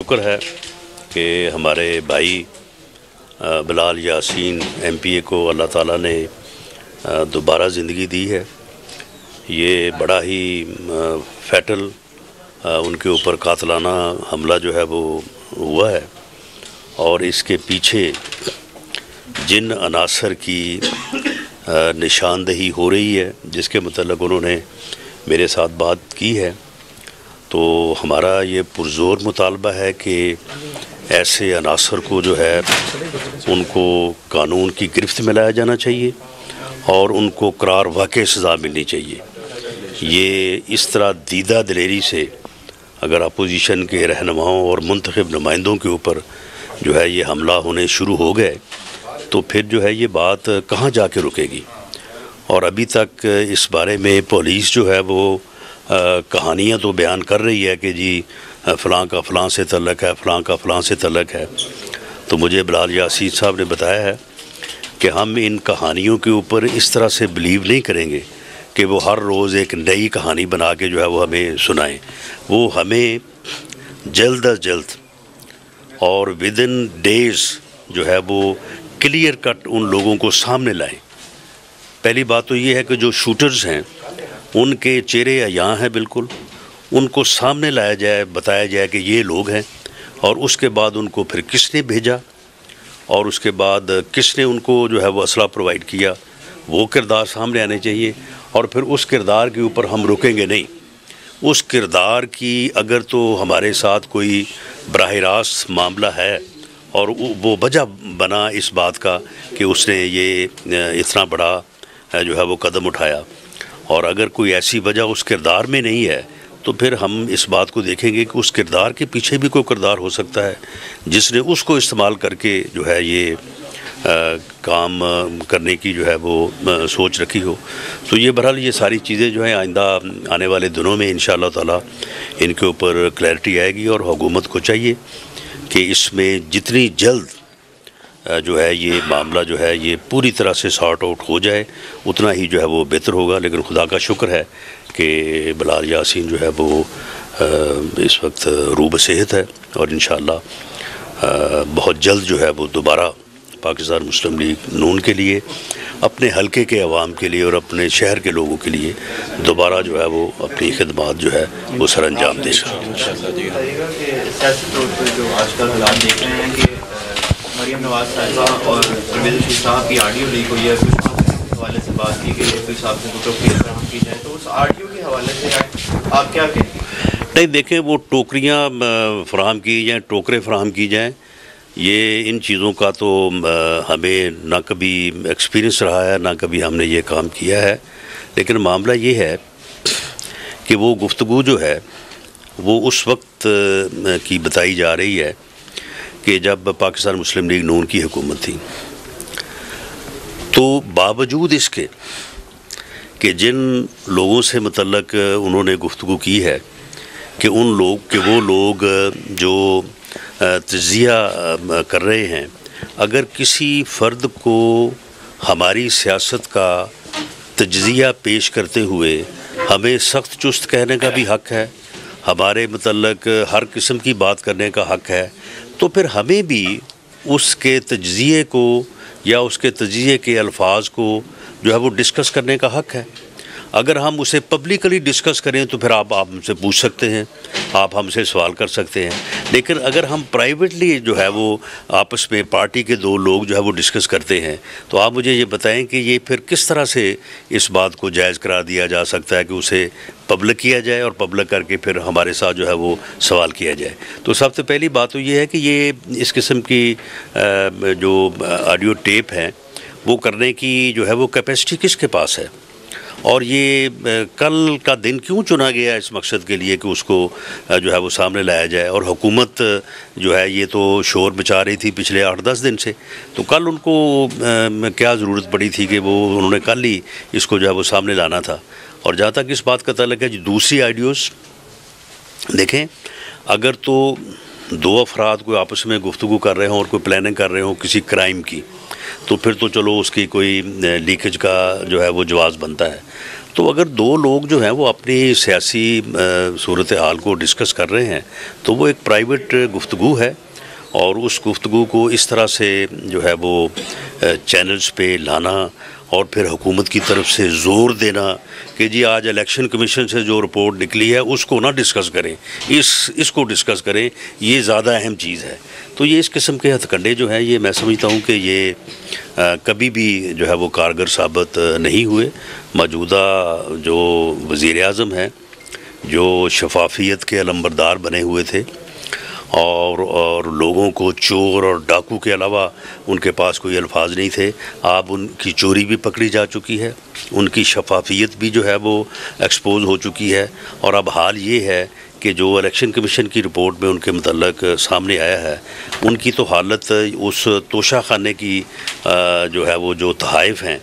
शुक्र है कि हमारे भाई बिलाल यासीन MPA को अल्लाह ताला ने दोबारा ज़िंदगी दी है। ये बड़ा ही फैटल उनके ऊपर कातलाना हमला जो है वो हुआ है और इसके पीछे जिन अनासर की निशानदही हो रही है जिसके मतलब उन्होंने मेरे साथ बात की है, तो हमारा ये पुरज़ोर मुतालबा है कि ऐसे अनासर को जो है उनको कानून की गिरफ्त में लाया जाना चाहिए और उनको करार वाक़ई सज़ा मिलनी चाहिए। ये इस तरह दीदा दिलेरी से अगर अपोजिशन के रहनुमाओं और मुंतखब नुमाइंदों के ऊपर जो है ये हमला होने शुरू हो गए तो फिर जो है ये बात कहाँ जाके रुकेगी। और अभी तक इस बारे में पुलिस जो है वो कहानियाँ तो बयान कर रही है कि जी फ़लाँ का फ़लाँ से तल्लक है, फ़लाँ का फ़लाँ से तल्लक है। तो मुझे बिलाल यासीन साहब ने बताया है कि हम इन कहानियों के ऊपर इस तरह से बिलीव नहीं करेंगे कि वो हर रोज़ एक नई कहानी बना के जो है वो हमें सुनाएं। वो हमें जल्द अज जल्द और विदिन डेज़ जो है वो क्लियर कट उन लोगों को सामने लाएं। पहली बात तो ये है कि जो शूटर्स हैं उनके चेहरे अयां हैं बिल्कुल, उनको सामने लाया जाए, बताया जाए कि ये लोग हैं और उसके बाद उनको फिर किसने भेजा और उसके बाद किसने उनको जो है वो असला प्रोवाइड किया, वो किरदार सामने आने चाहिए। और फिर उस किरदार के ऊपर हम रुकेंगे नहीं। उस किरदार की अगर तो हमारे साथ कोई बराह रास्त मामला है और वो वजह बना इस बात का कि उसने ये इतना बड़ा जो है वो कदम उठाया, और अगर कोई ऐसी वजह उस किरदार में नहीं है तो फिर हम इस बात को देखेंगे कि उस किरदार के पीछे भी कोई किरदार हो सकता है जिसने उसको इस्तेमाल करके जो है ये काम करने की जो है वो सोच रखी हो। तो ये बहरहाल ये सारी चीज़ें जो हैं आइंदा आने वाले दिनों में इंशाअल्लाह ताला इनके ऊपर क्लैरिटी आएगी और हुकूमत को चाहिए कि इसमें जितनी जल्द जो है ये मामला जो है ये पूरी तरह से सॉर्ट आउट हो जाए उतना ही जो है वो बेहतर होगा। लेकिन खुदा का शुक्र है कि बिलाल यासीन जो है वो इस वक्त रूब सेहत है और इंशाअल्लाह बहुत जल्द जो है वो दोबारा पाकिस्तान मुस्लिम लीग नून के लिए, अपने हलके के अवाम के लिए और अपने शहर के लोगों के लिए दोबारा जो है वो अपनी खिदमत जो है वो सर अंजाम देगा। जो आजकल हालात देख रहे हैं कि मरियम नवाज साहिबा और परवेज़ मुशर्रफ साहब की ऑडियो लीक हुई है, कुछ हवाले से बात की गई है, कुछ साहब से टोकरियाँ फराहम की जाए, तो उस ऑडियो के हवाले से आप क्या कहते हैं? नहीं देखें, वो टोकरियाँ फराहम की जाएँ, टोकरे फराहम की जाएँ, ये इन चीज़ों का तो हमें ना कभी एक्सपीरियंस रहा है ना कभी हमने ये काम किया है। लेकिन मामला ये है कि वो गुफ्तगू जो है वो उस वक्त की बताई जा रही है कि जब पाकिस्तान मुस्लिम लीग नून की हुकूमत थी, तो बावजूद इसके कि जिन लोगों से मतलब उन्होंने गुफ्तगू की है कि वो लोग जो तजिया कर रहे हैं, अगर किसी फ़र्द को हमारी सियासत का तजिया पेश करते हुए हमें सख्त चुस्त कहने का भी हक़ है, हमारे मतलब हर किस्म की बात करने का हक़ है, तो फिर हमें भी उसके तजिए को या उसके तजिए के अल्फाज को जो है वो डिस्कस करने का हक़ है। अगर हम उसे पब्लिकली डिस्कस करें तो फिर आप हमसे पूछ सकते हैं, आप हमसे सवाल कर सकते हैं। लेकिन अगर हम प्राइवेटली जो है वो आपस में पार्टी के दो लोग जो है वो डिस्कस करते हैं, तो आप मुझे ये बताएं कि ये फिर किस तरह से इस बात को जायज़ करार दिया जा सकता है कि उसे पब्लिक किया जाए और पब्लिक करके फिर हमारे साथ जो है वो सवाल किया जाए। तो सबसे पहली बात तो ये है कि ये इस किस्म की जो ऑडियो टेप हैं वो करने की जो है वो कैपेसिटी किसके पास है, और ये कल का दिन क्यों चुना गया इस मकसद के लिए कि उसको जो है वो सामने लाया जाए। और हुकूमत जो है ये तो शोर मचा रही थी पिछले 8-10 दिन से, तो कल उनको क्या ज़रूरत पड़ी थी कि वो उन्होंने कल ही इसको जो है वो सामने लाना था। और जहाँ तक इस बात का ताल्लुक है, दूसरी आइडियोज़ देखें, अगर तो दो अफराद कोई आपस में गुफ्तगू कर रहे हों और कोई प्लानिंग कर रहे हों किसी क्राइम की, तो फिर तो चलो उसकी कोई लीकेज का जो है वो जवाज़ बनता है। तो अगर दो लोग जो हैं वो अपनी सियासी सूरत हाल को डिस्कस कर रहे हैं तो वो एक प्राइवेट गुफ्तगू है, और उस गुफ्तगू को इस तरह से जो है वो चैनल्स पे लाना और फिर हुकूमत की तरफ से ज़ोर देना कि जी आज इलेक्शन कमीशन से जो रिपोर्ट निकली है उसको ना डिस्कस करें, इसको डिस्कस करें, ये ज़्यादा अहम चीज़ है। तो ये इस किस्म के हथकंडे जो हैं ये मैं समझता हूँ कि ये कभी भी जो है वो कारगर साबित नहीं हुए। मौजूदा जो वज़ीर आज़म हैं, जो शफाफियत के अलंबरदार बने हुए थे और लोगों को चोर और डाकू के अलावा उनके पास कोई अल्फाज नहीं थे, अब उनकी चोरी भी पकड़ी जा चुकी है, उनकी शफाफियत भी जो है वो एक्सपोज हो चुकी है। और अब हाल ये है कि जो इलेक्शन कमीशन की रिपोर्ट में उनके मतलब सामने आया है, उनकी तो हालत उस तोशा खाने की जो है वो जो तहाइफ हैं,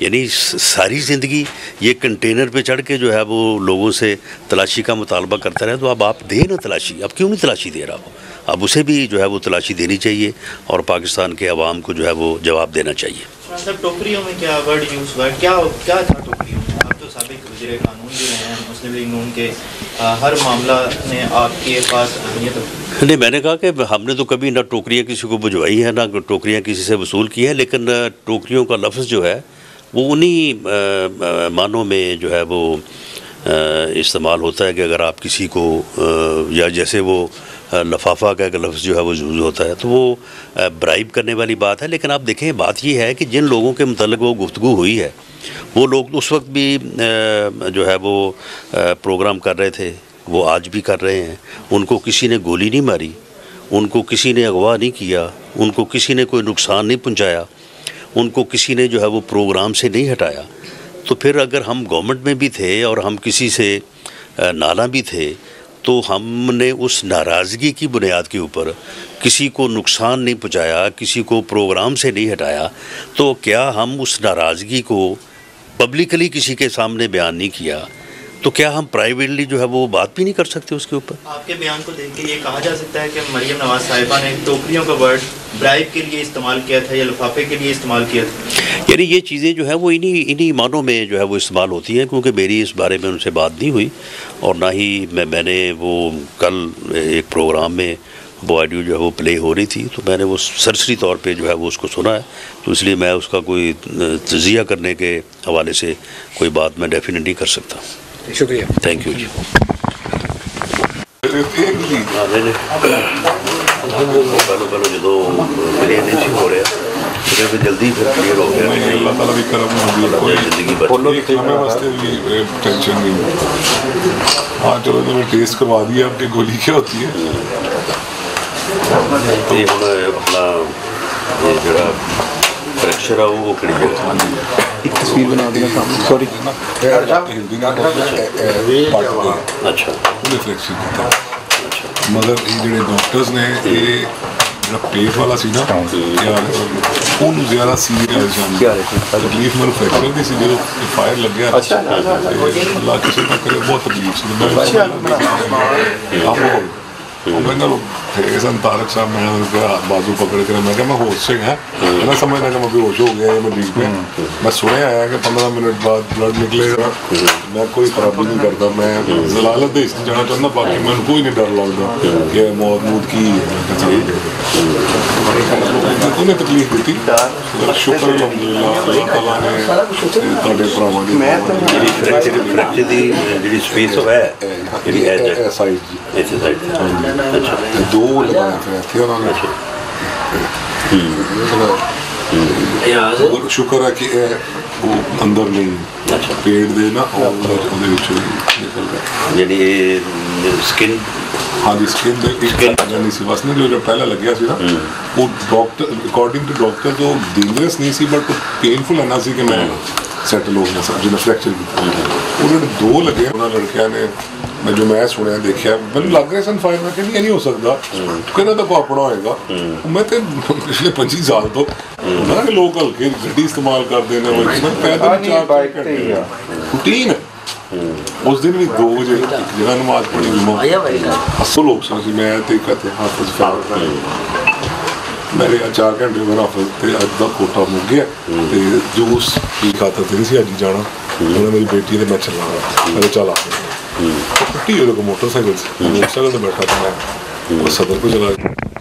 यानी सारी ज़िंदगी ये कंटेनर पे चढ़ के जो है वो लोगों से तलाशी का मुतालबा करता रहे। तो अब आप दें ना तलाशी, अब क्यों नहीं तलाशी दे रहा हो? अब उसे भी जो है वो तलाशी देनी चाहिए और पाकिस्तान के अवाम को जो है वो जवाब देना चाहिए। मतलब टोकरियों में क्या वर्ड यूज़ हुआ, क्या था टोकरियों में? आप तो साबिक वज़ीर कानून जो रहे हैं मुस्लिम लीग नून के, हर मामला ने आपके पास अहमियत नहीं, मैंने कहा कि हमने तो कभी ना टोकरियाँ किसी को भिजवाई हैं ना टोकरियाँ किसी से वसूल की हैं, लेकिन टोकरियों का लफ्ज़ जो है वो उन्हीं मानों में जो है वो इस्तेमाल होता है कि अगर आप किसी को या जैसे वो लफाफा का एक लफ्ज़ जो है वो यूज़ होता है तो वो ब्राइब करने वाली बात है। लेकिन आप देखें बात ये है कि जिन लोगों के मतलब वो गुफ्तगू हुई है वो लोग उस वक्त भी जो है वो प्रोग्राम कर रहे थे, वो आज भी कर रहे हैं। उनको किसी ने गोली नहीं मारी, उनको किसी ने अगवा नहीं किया, उनको किसी ने कोई नुकसान नहीं पहुँचाया, उनको किसी ने जो है वो प्रोग्राम से नहीं हटाया। तो फिर अगर हम गवर्नमेंट में भी थे और हम किसी से नाला भी थे तो हमने उस नाराज़गी की बुनियाद के ऊपर किसी को नुकसान नहीं पहुंचाया, किसी को प्रोग्राम से नहीं हटाया, तो क्या हम उस नाराज़गी को पब्लिकली किसी के सामने बयान नहीं किया तो क्या हम प्राइवेटली जो है वो बात भी नहीं कर सकते उसके ऊपर? आपके बयान को देख के ये कहा जा सकता है कि मरियम नवाज साहिबा ने टोकरियों का वर्ड ब्राइब के लिए इस्तेमाल किया था या लिफाफे के लिए इस्तेमाल किया था? यानी ये चीज़ें जो है वो इन्हीं मानों में जो है वो इस्तेमाल होती हैं, क्योंकि मेरी इस बारे में उनसे बात नहीं हुई और ना ही मैंने वो कल एक प्रोग्राम में वो ऑडियो जो है वो प्ले हो रही थी तो मैंने वो सरसरी तौर पे जो है वो उसको सुना है, तो इसलिए मैं उसका कोई तजिया करने के हवाले से कोई बात मैं डेफिनेट नहीं कर सकता। शुक्रिया, थैंक यू जी। जो क्लियर हो रहा है जल्दी फिर क्लियर हो गया, अल्लाह ताला भी करम जिंदगी वास्ते भी टेंशन नहीं। हाँ चलो तो मैं टेस्ट करवा दिया आपकी गोली क्या होती है। ये अपना ये जरा फ्रैक्चर है वो कड़ी एक तस्वीर बना देना सामने, सॉरी अच्छा फ्रैक्चर किया। मगर ये डॉक्टर्स ने ये पेट वाला सी ना ਉਹਨੂੰ ਜ਼ਿਆਦਾ ਸੀਰੀਅਸ ਤਕਲੀਫ ਮੈਨੂੰ ਫ੍ਰੈਕਚਰ ਦੀ ਸੀ ਜਦੋਂ ਫਾਇਰ ਲੱਗਿਆ। ਅੱਲਾ ਕਿਸੇ ਨਾ ਕਰੇ ਬਹੁਤ ਤਕਲੀਫ ਸੀ। मैंने लोग तारक साहब मैं बाजू पकड़ कर मैं क्या मैं होश से गया, मैं समझना कि मैं बेहोश हो गया मैं बीच में। मैं सुने आया कि 15 मिनट बाद ब्लड निकलेगा। मैं कोई खराबी नहीं करता, मैं जलालत दे इसलिए जाना चाहता, बाकी मैं कोई नहीं डर लगता कि मौत की उन्हें तकलीफ दी। शुक्र अल्हम्दुलिल्लाह अल्लाह ताला ने ਤੁਹਾਡੇ ਭਰਾਵਾਂ ਦੀ फ्रैक्चर ਦੀ ਜਿਹੜੀ ਸਪੇਸ ਹੈ ਜਿਹੜੀ ਹੈ ਸਾਈਡ ਜੀ ਇੱਥੇ ਸਾਈਡ अच्छा दो लगाए थे थे उन्होंने। और शुक्र है कि वो अंदर नहीं पेट दे ना और निकल गया यानी स्किन। हाँ जी स्किन सी बस ने जो पहला लगे सी ना वो डॉक्टर अकॉर्डिंग टू डॉक्टर तो डेंजरस नहीं सी बट पेनफुल है ना सी कि मैं सैटल हो गया जिन्हें फ्रैक्चर किया। उन्होंने दो लगे उन्होंने लड़किया ने मैं जो मैं सुनिया देखा मैंने लग रहा सन फायर में कि नहीं हो सकता कहना तो को अपना होएगा। मैं तो पिछले 25 साल तो ना कि लोग हल्के गड्डी इस्तेमाल करते हैं पैदल रूटीन है। उस दिन भी 2 बजे जगह नमाज पढ़ी हसो लोग सी मैं कहते हाफिज मेरे 4 घंटे में हाफिज अज का कोटा मुक गया जूस की खातर नहीं सी अज जाना। उन्होंने मेरी बेटी ने मैं चला रहा मैंने चला छुट्टी हो मोटरसाइकिल से मोटरसाइकिल में बैठा था मैं वो सदर को चला गया।